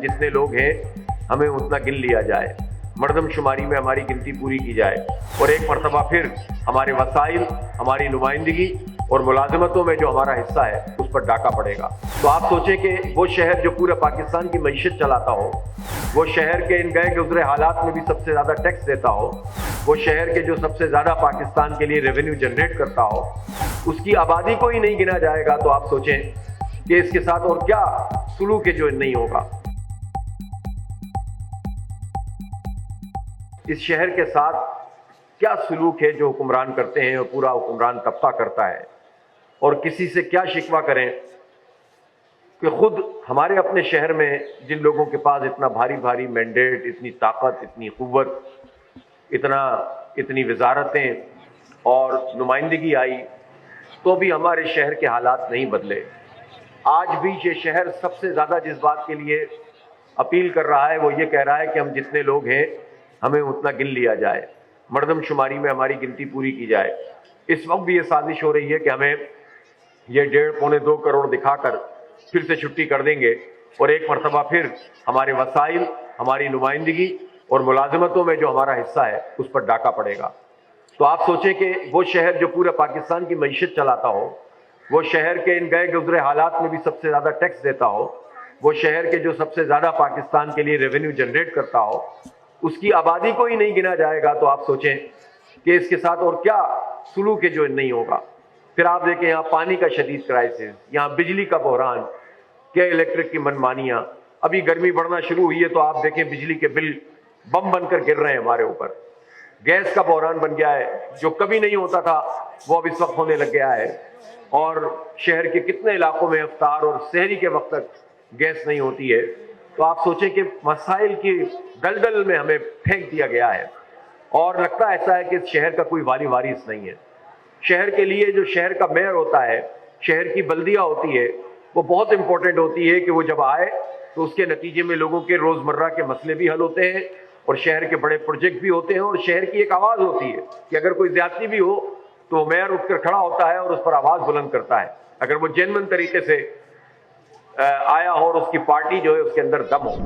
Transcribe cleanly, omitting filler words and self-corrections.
जितने लोग हैं हमें उतना गिन लिया जाए, मर्दम शुमारी में हमारी गिनती पूरी की जाए और एक मरतबा फिर हमारे वसाइल, हमारी नुमाइंदगी और मुलाजमतों में जो हमारा हिस्सा है उस पर डाका पड़ेगा। तो आप सोचें कि वो शहर जो पूरे पाकिस्तान की मईशत चलाता हो, वो शहर के इन गए गुजरे हालात में भी सबसे ज़्यादा टैक्स देता हो, वो शहर के जो सबसे ज़्यादा पाकिस्तान के लिए रेवेन्यू जनरेट करता हो, उसकी आबादी को ही नहीं गिना जाएगा तो आप सोचें कि इसके साथ और क्या सुलूक है जो नहीं होगा। इस शहर के साथ क्या सलूक है जो हुक्मरान करते हैं और पूरा हुक्मरान तबका करता है, और किसी से क्या शिकवा करें कि खुद हमारे अपने शहर में जिन लोगों के पास इतना भारी भारी मैंडेट, इतनी ताकत, इतनी क़ुव्वत, इतनी वजारतें और नुमाइंदगी आई, तो भी हमारे शहर के हालात नहीं बदले। आज भी ये शहर सबसे ज़्यादा जिस बात के लिए अपील कर रहा है वो ये कह रहा है कि हम जितने लोग हैं हमें उतना गिन लिया जाए, मर्दम शुमारी में हमारी गिनती पूरी की जाए। इस वक्त भी ये साजिश हो रही है कि हमें ये 1.5-2 करोड़ दिखाकर फिर से छुट्टी कर देंगे और एक मरतबा फिर हमारे वसाइल, हमारी नुमाइंदगी और मुलाजमतों में जो हमारा हिस्सा है उस पर डाका पड़ेगा। तो आप सोचें कि वो शहर जो पूरे पाकिस्तान की मईशत चलाता हो, वो शहर के इन गए गुजरे हालात में भी सबसे ज़्यादा टैक्स देता हो, वो शहर के जो सबसे ज़्यादा पाकिस्तान के लिए रेवेन्यू जनरेट करता हो, उसकी आबादी को ही नहीं गिना जाएगा तो आप सोचें कि इसके साथ और क्या सुलूक है जो नहीं होगा। फिर आप देखें यहाँ पानी का शदीद क्राइसिस, यहाँ बिजली का बहरान, क्या इलेक्ट्रिक की मनमानियाँ। अभी गर्मी बढ़ना शुरू हुई है तो आप देखें बिजली के बिल बम बनकर गिर रहे हैं हमारे ऊपर। गैस का बहरान बन गया है, जो कभी नहीं होता था वो अब इस वक्त होने लग गया है, और शहर के कितने इलाकों में इफ्तार और सहरी के वक्त तक गैस नहीं होती है। तो आप सोचें कि मसाइल की दलदल में हमें फेंक दिया गया है और लगता ऐसा है कि इस शहर का कोई वाली वारिस नहीं है। शहर के लिए जो शहर का मेयर होता है, शहर की बल्दिया होती है, वो बहुत इंपॉर्टेंट होती है कि वो जब आए तो उसके नतीजे में लोगों के रोज़मर्रा के मसले भी हल होते हैं और शहर के बड़े प्रोजेक्ट भी होते हैं और शहर की एक आवाज़ होती है कि अगर कोई ज्यादती भी हो तो मेयर उठकर खड़ा होता है और उस पर आवाज़ बुलंद करता है, अगर वो जेन्युइन तरीके से आया हो और उसकी पार्टी जो है उसके अंदर दम हो।